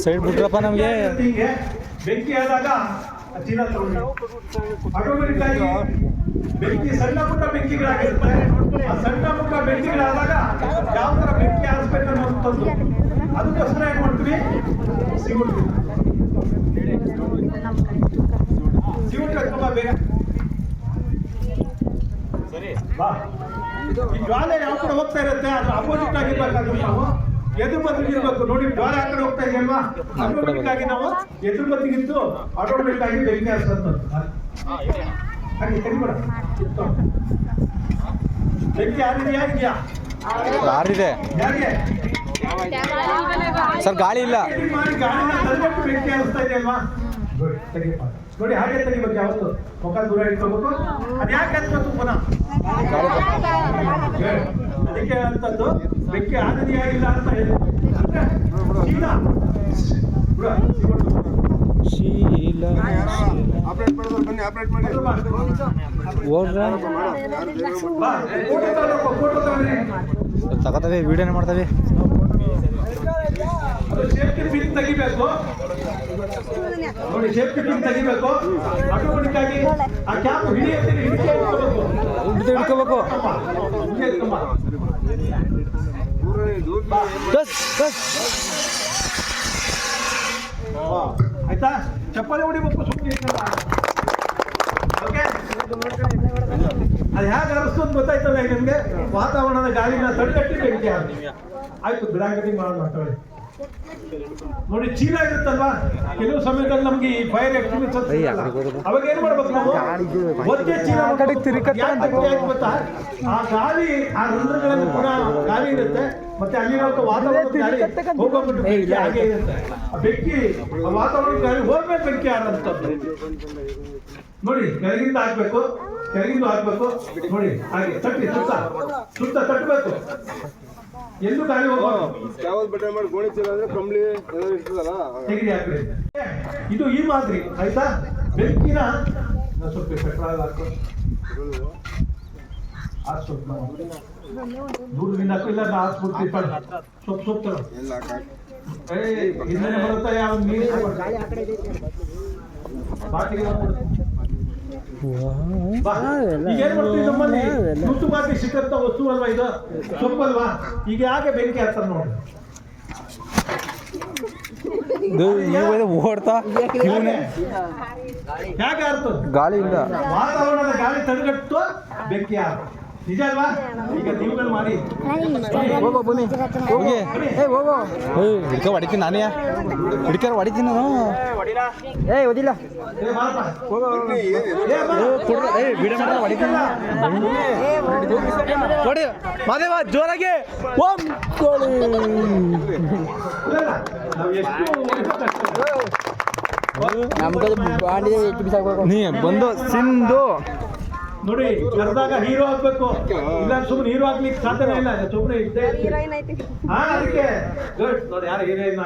Side ಬಿಟ್ರಪ್ಪ ನಮಗೆ ಬೆಂಕಿ ಆದಾಗ ಚೀಲ ಆಟೋಮೆಟಿಕ್ ಆಗಿ ಬೆಂಕಿ ಸಣ್ಣ ಪುಟ್ಟ ಬೆಂಕಿಗಳಾಗಿರುತ್ತೆ. ಆ ಸಣ್ಣ ಪುಟ್ಟ ಬೆಂಕಿಗಳಾದಾಗ ಯಾವ ತರ ಬೆಂಕಿ ಆರಿಸ್ಬೇಕು ಅನ್ನೋಂಥದ್ದು ಅದಕ್ಕೋಸ್ಕರ ಏನ್ ಮಾಡ್ತೀವಿ, ಸಿಗುಂಟು ತುಂಬಾ ಬೇಗ ಬಾ. ಈ ಜ್ವಾಲೆ ಯಾವ ಕಡೆ ಹೋಗ್ತಾ ಇರುತ್ತೆ ಅದ್ರ ಅಪೋಸಿಟ್ ಆಗಿರ್ಬೇಕಾದ್ರೆ ನಾವು ಎದುರು ಬದಿಗೆ ಇರ್ಬೇಕು. ನೋಡಿ ಜ್ವಾಲೆ ಆ ಕಡೆ ಹೋಗ್ತಾ ಇದೆಯಲ್ವಾ, ಆಟೋಮೆಟಿಕ್ ಆಗಿ ನಾವು ಎದುರು ಬದಿಗಿದ್ದು ಆಟೋಮೆಟಿಕ್ ಆಗಿ ಬೆಂಕಿ ಹರಿಸೋದು. ಹಾಗೆ ಕರಿಬೇಡ, ಬೆಂಕಿ ಯಾರಿದೆಯಾ ಇದೆಯಾ? ಯಾರಿದೆ ಯಾರಿಗೆ ಸರ್? ಗಾಳಿ ಇಲ್ಲ. ಮಾಡಿ ಗಾಳಿನ ತಲೆಗಟ್ಟು ಬೆಂಕಿ ಹರಿಸ್ತಾ ಇದೆಯಲ್ವಾ? ನೋಡಿ ಹಾಗೆ ತೆಗಿಬೇಕು, ಯಾವತ್ತು ಮುಖ ದೂರ ಇಟ್ಕೋಬೇಕು. ಅದು ಯಾಕೆ ಹತ್ಬೇಕು ಪುನಃ? ಅದಕ್ಕೆ ಅಂತದ್ದು ಬೆಂಕಿ ಆದಿದೆಯಾ ಇಲ್ಲ ಅಂತ ಹೇಳಿ ತಗೋತವೆ, ವಿಡಿಯೋನೇ ಮಾಡ್ತವೆ. ಸೇಫ್ಟಿ ಪಿನ್ ತೆಗಿಬೇಕು. ನೋಡಿ ಸೇಫ್ಟಿ ಪಿನ್ ತೆಗಿಬೇಕು. ಆಟೋಮೆಟಿಕ್ ಆಗಿ ಆ ಕ್ಯಾಪ್ ಹಿಡ್ಕೋಬೇಕು. ಆಯ್ತಾ? ಚಪ್ಪಲಿ ಹೊಡಿಬೇಕು ಸುಮ್ಮನೆ. ಓಕೆ, ಅದು ಹೇಗೆ ಅನಿಸ್ತು ಅಂತ ಗೊತ್ತಾಯ್ತಲ್ಲ ಈಗ ನಿಮ್ಗೆ. ವಾತಾವರಣದ ಗಾಳಿನ ತಡೆಗಟ್ಟಿ ಬೆಂಕಿ ಆಯ್ತು. ಬಿಡಾಗತಿ ಮಾಡೋಣ ಮಾತಾಡಿ. ನೋಡಿ ಚೀಲ ಇರುತ್ತಲ್ವಾ, ಕೆಲವು ಸಮಯದಲ್ಲಿ ನಮ್ಗೆ ಈ ಫೈರ್ ಎಕ್ಸ್ಟಿಂಗ್ವಿಷರ್ ಅವಾಗ ಏನ್ ಮಾಡ್ಬೇಕು ನಾವು, ಒದ್ದೆ ಚೀಲ ಗೊತ್ತಾ? ಆ ಗಾಳಿ ಆ ರಂಧ್ರಗಳಲ್ಲಿ ಪುನಃ ಗಾಳಿ ಇರುತ್ತೆ, ಮತ್ತೆ ಅಲ್ಲಿರೋ ವಾತಾವರಣ ಗಾಳಿ ಹೋಗೋಗ್ಬಿಟ್ಟು ಬೆಂಕಿ ಹಾಗೆ ಇರುತ್ತೆ. ಆ ಬೆಂಕಿ ಆ ವಾತಾವರಣ ಗಾಳಿ ಹೋಗ್ಬೇಕು ಬೆಂಕಿ ಆರಂತದ್ದು. ನೋಡಿ ಕೆಳಗಿಂದ ಹಾಕ್ಬೇಕು, ಕೆಳಗಿಂದ ಹಾಕ್ಬೇಕು. ನೋಡಿ ಹಾಗೆ ತಟ್ಟಿ ಸುತ್ತ ತಟ್ಟಬೇಕು. ಎಲ್ಲೂ ಗಾಳಿ ಹೋಗ್ಬಾರ್ದು. ಇದು ಈ ಮಾದರಿ ಆಯ್ತಾ. ಬೆಂಕಿನ ಸ್ವಲ್ಪ ಪೆಟ್ರೋಲ್ ಹಾಕು, ದೂರದಿಂದ ಹಾಕಿಲ್ಲ ಹಾಕ್ಬಿಡ್ತೀವಿ. ಸೊಪ್ಪು ಹಿಂದೆ ಬರುತ್ತಾ ಯಾವ ನೀರು ಬಾಟಿಗೆ ಈಗೇನ್ ಮಾಡ್ತೀವಿ ನಮ್ಮಲ್ಲಿ ಋತುವಾಗಿ ಸಿಕ್ಕಂತ ವಸ್ತು ಅಲ್ವಾ ಇದು, ಸೊಪ್ಪಲ್ವಾ? ಈಗ ಯಾಕೆ ಬೆಂಕಿ ಹಾಕ್ತಾರೆ ನೋಡಿ. ಓಡ್ತಾ ಹೇಗೆ ಆರ್ತದೆ? ಗಾಳಿ ಇಲ್ಲ, ವಾತಾವರಣದ ಗಾಳಿ ತಡೆಗಟ್ಟು ಬೆಂಕಿ ಆರ. ನಿಜ ಅಲ್ವಾ? ಈಗ ನೀವುಗಳು ಮಾಡಿ ಹಿಡ್ಕ ಹೊಡಿತೀನಿ. ನಾನೇ ಹಿಡ್ಕಾರ ಹೊಡಿತೀನಿ ನಾನು. ಓದಿಲ್ಲ ನೋಡಿ ಮಾದೇವ ಜೋರಾಗಿ ಓಂ ಕೋಳಿ. ನೀ ಬಂದು ಸಿಂಧು ನೋಡಿ ಕರೆದಾಗ ಹೀರೋ ಹಾಕ್ಬೇಕು, ಇಲ್ಲ ಸುಮ್ಮನೆ ಹೀರೋ ಹಾಕ್ಲಿಕ್ಕೆ ಸಾಧ್ಯನೇ ಇಲ್ಲ. ಸುಮ್ಮನೆ ಅದಕ್ಕೆ ನೋಡಿ ಯಾರು ಹೀರೋಯಿನ್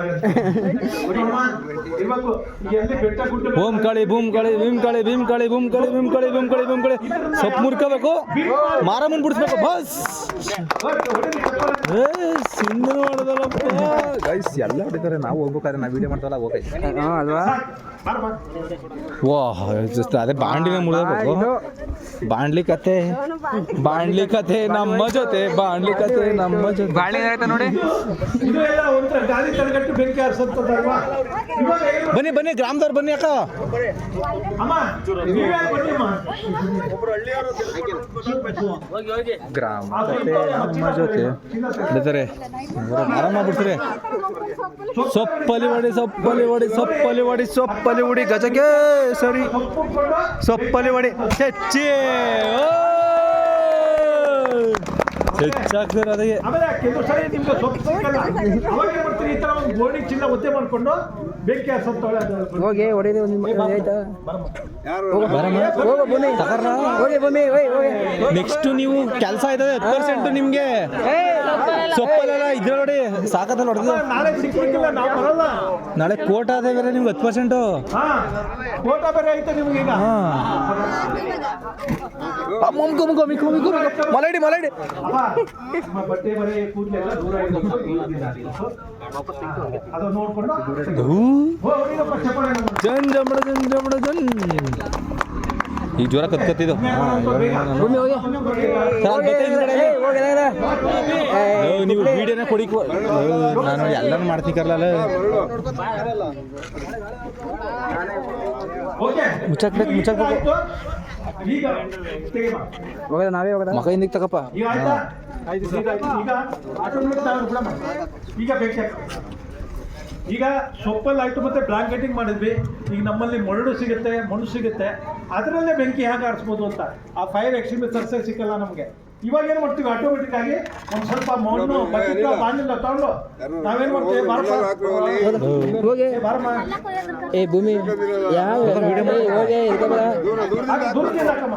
ಇರ್ಬೇಕು. ಈಗ ಎಲ್ಲಿ ಬೆಟ್ಟ ಗುಡ್ಡ ಓಂ ಕಾಳಿ ಬೂಮ್ ಕಾಳಿ ಭೀಮ್ ಕಾಳಿ ಭೀಮ್ ಕಾಳಿ ಬೂಮ್ ಕಾಳಿ ಭೀಮ್ ಕಾಳಿ ಭೀಮ್ ಕಾಳಿ ಭೀಮ್ ಕಾಳಿ ಸೊಪ್ಪು ಮುರ್ಕೋಬೇಕು, ಮಾರಮ್ಮನ್ ಬಿಡಿಸ್ಬೇಕು. ಬಸ್ ಸಿಂಧು ಮಾಡೋದಲ್ಲಪ್ಪ ಗೈಸ್, ಎಲ್ಲ ಹೊಡಿತಾರೆ. ನಾವು ಹೋಗ್ಬೇಕಾದ್ರೆ ನಾವು ವಿಡಿಯೋ ಮಾಡ್ತಾವಲ್ಲ ಹೋಗೈತೆ ಅಲ್ವಾ. ವಾ ಅದೇ ಬಾಂಡಿನ ಮುರಿಬೇಕು, ಬಾಂಡ್ಲಿ ಕತೆ ನಮ್ಮ ಜೊತೆ ಬಾಳೆ ಆಯ್ತಾ ನೋಡಿ. ಇದು ಎಲ್ಲ ಒಂಥರ ಗಾಳಿ ತಡೆಗಟ್ಟು ಬೆಂಕಿ ಹಾರಿಸೋದಲ್ವಾ? ಇವಾಗ ಏನು ಬನ್ನಿ ಗ್ರಾಮದವ್ರು ಬನ್ನಿ ಅಕ್ಕ. ಅಮ್ಮ ನೀವೇ ಬನ್ನಿಮ್ಮ. ಗ್ರಾಮ ಕತೆ ನಮ್ಮ ಜೊತೆ ಬಿಡ್ತಾರೆ, ಆರಾಮ ಬಿಡ್ತಾರೆ. ಸೊಪ್ಪಲಿ ಹೊಡಿ ಗಜಕ್ಕೆ ಸರಿ, ಸೊಪ್ಪಲಿ ಹೊಡಿ ಹೆಚ್ಚಾಗ್ತಾರೆ ಅದಕ್ಕೆ. ಆಮೇಲೆ ಕೆಲವು ಸರಿ ನಿಮ್ಗೆ ಸೊಪ್ಪು ಸಿಕ್ಕಲ್ಲ, ಅವಾಗ ಏನ್ ಮಾಡ್ತೀರಿ, ಈ ತರ ಒಂದು ಗೋಣಿ ಚೀಲ ಒತ್ತೆ ಮಾಡ್ಕೊಂಡು ಬೆಂಕಿ ಹಾರಿಸೋದು. ಹೋಗಿ ಹೊಡೆದು ನೆಕ್ಸ್ಟ್ ನೀವು ಕೆಲಸ ಇದಾವೆ 10% ನಿಮ್ಗೆ. ಸೊಪ್ಪಲ್ಲೆಲ್ಲ ಇದ್ರ ನೋಡಿ ಸಾಕತ್ತಲ್ಲ ಹೊಡೆದು. ನಾಳೆ ಸಿಕ್ಕಿಲ್ಲ, ನಾವು ಬರಲ್ಲ. ನಾಳೆ ಕೋಟ ಅದೇ ಬೇರೆ ನಿಮ್ಗೆ 10%. ಹಾ, ಫೋಟೋ ಬೇರೆ ಐತೆ ನಿಮ್ಗೆ ಈಗ. ಮಲೈಡಿ ಅಪ್ಪ, ನಮ್ಮ ಬಟ್ಟೆ ಬರೆ ಕೂದಲೆಲ್ಲ ದೂರ ಇಡಬೇಕು, ಅದು ನೋಡ್ಕೊಂಡು ಹೊಡಿರಪ್ಪ ಚಪ್ಪಾಳೆ ನಮ್ಮ. ಈಗ ಜ್ವರ ಕತ್ಕತ್ತಿದ್ದು. ನೀವು ವಿಡಿಯೋನ ಕೊಡಿ, ನಾನು ಎಲ್ಲಾನು ಮಾಡ್ತೀನಿ ಕರ್ಲಲ್ಲ. ಮುಚ್ಚಕ್ಬೇಕು. ಈಗ ಹೋಗದ ನಾವೇ ಹೋಗದ ಮಗ ಹಿಂದಕ್ಕೆ ತಗಪ್ಪ. ಈಗ ಆಯ್ತಾ? ಈಗ ಆಟೋಮೆಟಿಕ್ ನಾವು ಬಿಡಮ್ಮ. ಈಗ ಬೆಂಕಿ ಹಾಕು. ಈಗ ಸೊಪ್ಪಲ್ಲಿ ಆಯ್ತು, ಮತ್ತೆ ಬ್ಲಾಂಕೆಟಿಂಗ್ ಮಾಡಿದ್ವಿ. ಈಗ ನಮ್ಮಲ್ಲಿ ಮರಳು ಸಿಗುತ್ತೆ, ಮಣ್ಣು ಸಿಗುತ್ತೆ, ಅದರಲ್ಲೇ ಬೆಂಕಿ ಹೇಗೆ ಆರಿಸ್ಬೋದು ಅಂತ. ಆ ಫೈರ್ ಎಕ್ಸ್ಟಿಂಗ್ವಿಷರ್ಸೇ ಸಿಕ್ಕಲ್ಲ ನಮಗೆ. ಇವಾಗ ಏನು ಮಾಡ್ತೀವಿ, ಆಟೋಮೆಟಿಕ್ ಆಗಿ ಒಂದು ಸ್ವಲ್ಪ ಮಣ್ಣು ಬಕೆಟ್ ಬಾಣಿಂದ ತಗೊಂಡು ನಾವೇನು ಮಾಡ್ತೀವಿ, ಬಾರಮ್ಮ ಏ ಭೂಮಿ ಯಾವ ದೂರದಿಂದ ಹಾಕಮ್ಮ.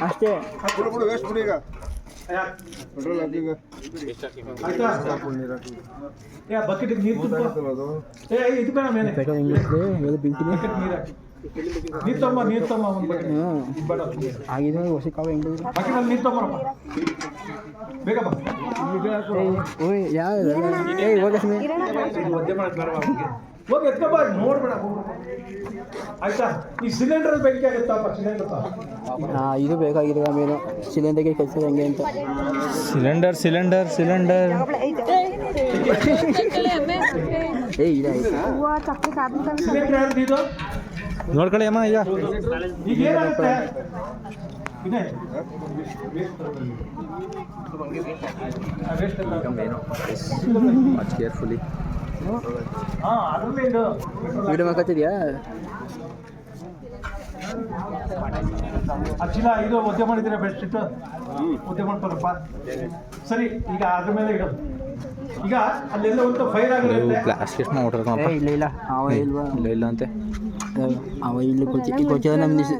ಅಷ್ಟೇ ಆಯ್ತಾ? ಬಕೆಟಿಗೆ ನೀರು ತುಂಬ. ಇದು ಬೇಡ ಮೇಲೆ ಬಕೆಟ್ ನೀರು ತಮ್ಮ ಒಂದು ಬಕೆಟ್ ಆಗಿದೆ ಹೊಸ ಕಾವು ಹೆಂಗ್ ಬಕೆಟಲ್ಲಿ ನೀರು ತಗೊಂಬರಪ್ಪ, ಬೇಗ ಬಾ. ಒದ್ದೆ ಮಾಡಕ್ಕೆ ಬೇಡ, ಹೋಗಿ ಎತ್ಕೊಬ, ನೋಡ್ಬೇಡ. ಆಯ್ತಾ? ಈ ಸಿಲಿಂಡರ್ ಬೆಂಕಿ ಆಗುತ್ತಪ್ಪ, ಸಿಲಿಂಡರ್ ಇದು ಬೇಕಾಗಿದೆ ಮೇನು ಸಿಲಿಂಡರ್ಗೆ ಕಳ್ಸೋದು ಹೆಂಗೆ ಅಂತ. ಸಿಲಿಂಡರ್ ಸಿಲಿಂಡರ್ ಯಾರ್ದು ಇದು? ನೋಡ್ಕೊಳ್ಳಿ ಅಮ್ಮ. ಈಗ ಏನಾಗುತ್ತೆ ಇದೆ ಕೇರ್ಫುಲಿ. ಹಾಂ, ಅದರಲ್ಲೇ ಇದು ವಿಡಿಯೋ ಮಾಡ್ಕೊತಿದ್ಯಾ? ಅಚ್ಚಿಲ್ಲ, ಇದು ಒದ್ದೆ ಮಾಡಿದ್ರೆ ಬೆಡ್ಶೀಟ್ ಒದ್ದೆ ಮಾಡ್ತಾರಪ್ಪ. ಸರಿ, ಈಗ ಅದ್ರ ಮೇಲೆ ಇಡು. ಈಗ ಅಲ್ಲೆಲ್ಲ ಒಂದು ಫೈರ್ ಆಗಿರುತ್ತೆ. ಪ್ಲಾಸ್ಟಿಕ್ ನೋಡ್ರಪ್ಪ. ಇಲ್ಲ ಅವ ಇಲ್ವಾ? ಇಲ್ಲ ಅಂತೆ ಅವ ಇಲ್ಲಿ ಕೊಚ್ಚ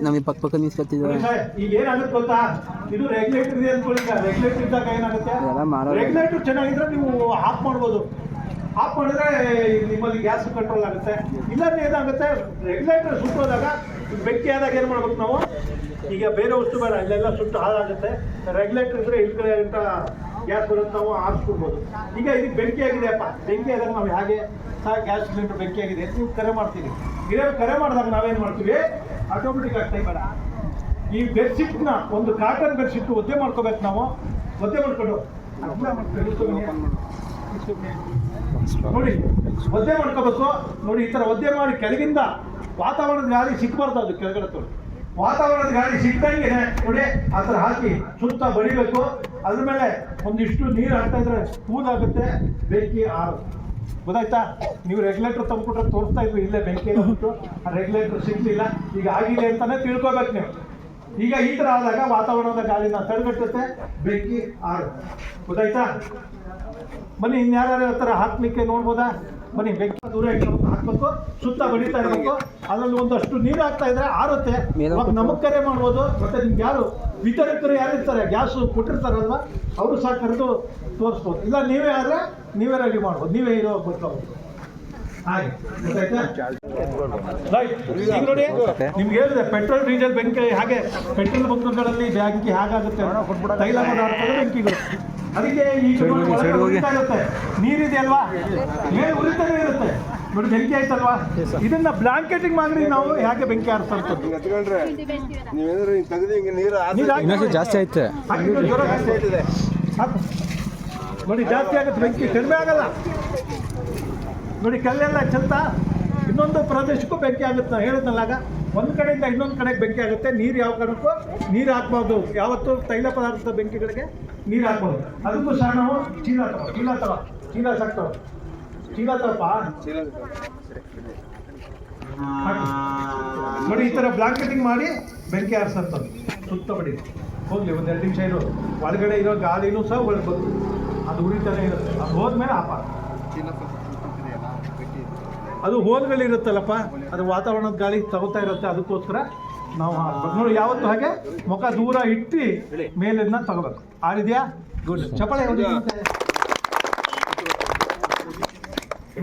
ನಮಗೆ ಪಕ್ಕ ನಿಲ್ಸ್ಕೊತಿದ್ವ. ಈಗ ಏನಾಗುತ್ತೆ ಗೊತ್ತಾ, ಇದು ರೆಗ್ಯುಲೇಟರ್ ಇದೆ ಅಂದ್ಕೊಳ್ಳಿ. ಈಗ ರೆಗ್ಯುಲೇಟರ್ ಇದ್ದಾಗ ಏನಾಗುತ್ತೆ, ರೆಗ್ಯುಲೇಟರ್ ಚೆನ್ನಾಗಿದ್ರೆ ನೀವು ಆಫ್ ಮಾಡ್ಬೋದು. ಆಫ್ ಮಾಡಿದ್ರೆ ನಿಮ್ಮಲ್ಲಿ ಗ್ಯಾಸ್ ಕಂಟ್ರೋಲ್ ಆಗುತ್ತೆ. ಇಲ್ಲಾಂದ್ರೆ ಏನಾಗುತ್ತೆ, ರೆಗ್ಯುಲೇಟರ್ ಸುಟ್ಟೋದಾಗ ಬೆಂಕಿ ಆದಾಗ ಏನು ಮಾಡ್ಬೇಕು ನಾವು, ಈಗ ಬೇರೆ ವಸ್ತು ಬೇಡ, ಇಲ್ಲೆಲ್ಲ ಸುಟ್ಟು ಹಾಳಾಗುತ್ತೆ. ರೆಗ್ಯುಲೇಟರ್ ಇದ್ರೆ ಇಲ್ಕಡೆ ಅಂತ ಗ್ಯಾಸ್ ಬರುತ್ತೆ, ನಾವು ಆರಿಸ್ಕೊಡ್ಬೋದು. ಈಗ ಇದಕ್ಕೆ ಬೆಂಕಿ ಆಗಿದೆಯಪ್ಪ, ಬೆಂಕಿ ಆದಾಗ ನಾವು ಹೇಗೆ ಗ್ಯಾಸ್ ಸಿಲಿಂಡರ್ ಬೆಂಕಿ ಆಗಿದೆ ನೀವು ಕರೆ ಮಾಡ್ತೀವಿ. ಕರೆ ಮಾಡಿದಾಗ ನಾವೇನು ಮಾಡ್ತೀವಿ, ಆಟೋಮೆಟಿಕ್ ಆಗ್ತಾ ಬೇಡ. ಈ ಬೆಡ್ಶೀಟ್ನ ಒಂದು ಕಾಟನ್ ಬೆಡ್ಶೀಟ್ ಒದ್ದೆ ಮಾಡ್ಕೋಬೇಕು ನಾವು. ಒದ್ದೆ ಮಾಡ್ಕೊಂಡು ನೋಡಿ, ಒದ್ದೆ ಮಾಡ್ಕೋಬೇಕು ನೋಡಿ. ಈ ಥರ ಒದ್ದೆ ಮಾಡಿ ಕೆಳಗಿಂದ ವಾತಾವರಣದ ಗಾಳಿ ಸಿಕ್ಕಬಾರ್ದು, ಅದು ಕೆಳಗಡೆ ತೊಳಿ. ವಾತಾವರಣದ ಗಾಳಿ ಸಿಕ್ಕಂಗೆ ನೋಡಿ ಆ ಥರ ಹಾಕಿ ಸುತ್ತ ಬಡಿಬೇಕು. ಅದ್ರ ಮೇಲೆ ಒಂದಿಷ್ಟು ನೀರು ಹಾಕ್ತಾ ಇದ್ರೆ ಕೂದಾಗುತ್ತೆ, ಬೆಂಕಿ ಆರುತ್ತೆ. ಗೊತ್ತಾಯ್ತಾ? ನೀವು ರೆಗ್ಯುಲೇಟರ್ ತಂದ್ಬಿಟ್ರೆ ತೋರಿಸ್ತಾ ಇದ್ವಿ, ಇಲ್ಲೇ ಬೆಂಕಿ ಅಂದ್ಬಿಟ್ಟು ಆ ರೆಗ್ಯುಲೇಟರ್ ಸಿಗ್ಲಿಲ್ಲ. ಈಗ ಆಗಿದೆ ಅಂತಾನೆ ತಿಳ್ಕೊಬೇಕು ನೀವು. ಈಗ ಈ ಥರ ಆದಾಗ ವಾತಾವರಣದ ಗಾಳಿನ ತಡೆಗಟ್ಟುತ್ತೆ, ಬೆಂಕಿ ಆರುತ್ತೆ. ಗೊತ್ತಾಯ್ತಾ? ಬನ್ನಿ, ಇನ್ಯಾರು ಥರ ಹಾಕ್ಲಿಕ್ಕೆ ನೋಡ್ಬೋದಾ? ಬನ್ನಿ, ಬೆಂಕಿ ದೂರ ಹಾಕ್ಬೇಕು, ಸುತ್ತ ಬಡಿತಾ ಇರಬೇಕು. ಅದರಲ್ಲಿ ಒಂದಷ್ಟು ನೀರು ಹಾಕ್ತಾ ಇದ್ರೆ ಆರುತ್ತೆ. ಅವಾಗ ನಮಗೆ ಕರೆ ಮಾಡ್ಬೋದು. ಮತ್ತೆ ನಿಮ್ಗೆ ಯಾರು ವಿತರಕರು ಯಾರಿರ್ತಾರೆ, ಗ್ಯಾಸು ಕೊಟ್ಟಿರ್ತಾರಲ್ವ, ಅವರು ಸಹ ಕರೆದು ತೋರಿಸ್ಬೋದು. ಇಲ್ಲ ನೀವೇ ಆದರೆ ನೀವೇ ರೆಡಿ ಮಾಡ್ಬೋದು, ನೀವೇ ಇರೋ ಗೊತ್ತಾಗ್ಬೋದು. ಹಾಗೆ ಗೊತ್ತಾಯ್ತಾ? ರೈಟ್. ಈಗ ನೋಡಿ, ನಿಮ್ಗೆ ಹೇಳಿದೆ ಪೆಟ್ರೋಲ್ ಡೀಸೆಲ್ ಬೆಂಕಿ ಹಾಗೆ ಪೆಟ್ರೋಲ್ ಬಂಕ್ಗಳಲ್ಲಿ ಬೆಂಕಿ ಹೇಗಾಗುತ್ತೆ, ತೈಲ ಪದಾರ್ಥಗಳು ಬೆಂಕಿಗಳು. ಅದಕ್ಕೆ ಈಗ ಉರಿತಾ ಇರುತ್ತೆ, ನೀರಿದೆ ಅಲ್ವಾ, ಮೇಲೆ ಉರಿತಾನೆ ಇರುತ್ತೆ. ನೋಡಿ ಬೆಂಕಿ ಆಯ್ತಲ್ವಾ? ಇದನ್ನ ಬ್ಲಾಂಕೆಟಿಂಗ್ ಮಾಡಿ ನಾವು ಹೇಗೆ ಬೆಂಕಿ ಆರಿಸ್ತಂಥದ್ದು ಹಿಂಗೆ ಹತ್ಕೊಂಡ್ರೆ ನೀವೇನಾದ್ರು ಹಿಂಗೆ ತೆಗೆದು ಹಿಂಗೆ ನೀರು ಇನ್ನೊಂದು ಜಾಸ್ತಿ ಐತೆ. ನೋಡಿ ಜಾಸ್ತಿ ಆಗುತ್ತೆ, ಬೆಂಕಿ ಕಡಿಮೆ ಆಗಲ್ಲ. ನೋಡಿ ಕಲ್ಲೆಲ್ಲ ಚೆಲ್ತಾ ಇನ್ನೊಂದು ಪ್ರದೇಶಕ್ಕೂ ಬೆಂಕಿ ಆಗುತ್ತೆ. ನಾವು ಹೇಳಿದ್ನಲ್ಲಾಗ ಒಂದು ಕಡೆಯಿಂದ ಇನ್ನೊಂದು ಕಡೆಗೆ ಬೆಂಕಿ ಆಗುತ್ತೆ. ನೀರು ಯಾವ ಕಾರಣಕ್ಕೂ ನೀರು ಹಾಕ್ಬಾರ್ದು. ಯಾವತ್ತು ತೈಲ ಪದಾರ್ಥದ ಬೆಂಕಿಗಳಿಗೆ ನೀರು ಹಾಕ್ಬಾರ್ದು. ಅದಕ್ಕೂ ಸಹ ನಾವು ಚೀಲ ಸಾಕ್ತಾವ ಚೀಲ ತರಪ್ಪ ನೋಡಿ. ಈ ಥರ ಬ್ಲಾಂಕೆಟಿಂಗ್ ಮಾಡಿ ಬೆಂಕಿ ಆರಿಸಂಥದ್ದು ಸುತ್ತ ಬಡಿ ಹೋಗ್ಲಿ. ಒಂದು 2 ನಿಮಿಷ ಇರೋ ಒಳಗಡೆ ಇರೋ ಗಾಳಿನೂ ಸಹ ಒಳಗೆ ಬಂದು ಅದು ಉರಿತಾನೆ ಇರುತ್ತೆ. ಅದು ಹೋದ್ಮೇಲೆ ಆಪ ಅದು ಹೋಲ್ಗಳಿರುತ್ತಲ್ಲಪ್ಪ, ಅದು ವಾತಾವರಣದ ಗಾಳಿ ತಗೋತಾ ಇರುತ್ತೆ. ಅದಕ್ಕೋಸ್ಕರ ನಾವು ಹಾಕ್ಬೇಕು ನೋಡಿ. ಯಾವತ್ತು ಹಾಗೆ ಮುಖ ದೂರ ಇಟ್ಟು ಮೇಲಿಂದ ತಗೋಬೇಕು. ಆಡಿದ್ಯಾ? ಗುಡ್. ಚಪ್ಪಾಳೆ ಹೊಡಿ.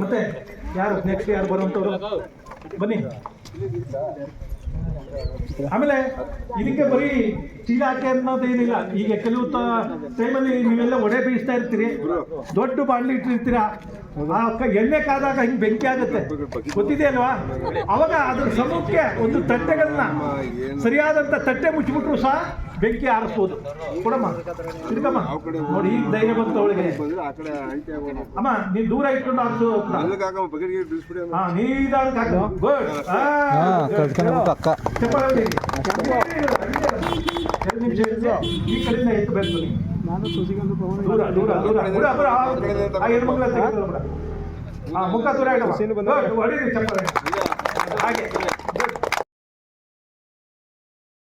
ಮತ್ತೆ ಯಾರು ನೆಕ್ಸ್ಟ್ ಯಾರು ಬರುವಂಥವ್ರು ಬನ್ನಿ. ಆಮೇಲೆ ಇದಕ್ಕೆ ಬರೀ ಚೀಲ ಹಾಕಿ ಅನ್ನೋದೇನಿಲ್ಲ. ಈಗ ಕೆಲವು ಟೈಮಲ್ಲಿ ನೀವೆಲ್ಲ ಒಡೆ ಬೀಸ್ತಾ ಇರ್ತೀರಿ, ದೊಡ್ಡ ಬಾಣ್ಲಿ ಇಟ್ಟಿರ್ತೀರಾ, ಎಣ್ಣೆ ಕಾದಾಗ ಹಿಂಗೆ ಬೆಂಕಿ ಆಗುತ್ತೆ, ಗೊತ್ತಿದೆ ಅಲ್ವಾ? ಅವಾಗ ಅದ್ರ ಸಮೂಹಕ್ಕೆ ಒಂದು ತಟ್ಟೆಗಳನ್ನ ಸರಿಯಾದಂಥ ತಟ್ಟೆ ಮುಚ್ಚಿಬಿಟ್ರು ಸಹ ಬೆಂಕಿ ಆರಿಸ್ಬೋದು. ಕೊಡಮ್ಮ, ತಿರ್ಗಮ್ಮ. ನೋಡಿ ಈಗ ಧೈರ್ಯ ಬಂತು ಅವಳಿಗೆ. ಅಮ್ಮ ನೀನು ದೂರ ಇಟ್ಕೊಂಡು ಆರಿಸು. ನೀದಾದ ಗುಡ್. ಅಕ್ಕ 2 ನಿಮಿಷ ಈ ಕಡೆಯಿಂದ ಎತ್ತಬೇಕು. ದೂರ ದೂರ ದೂರ ದೂರ ಬರ. ಆ ಹೆಣ್ಮಕ್ಳ ತೆಗೆದು ಮುಖ ದೂರ ಇಡಮ್ಮ. ಹೊಡೀರಿ ಚಪ್ಪಲ್ ಹಾಗೆ.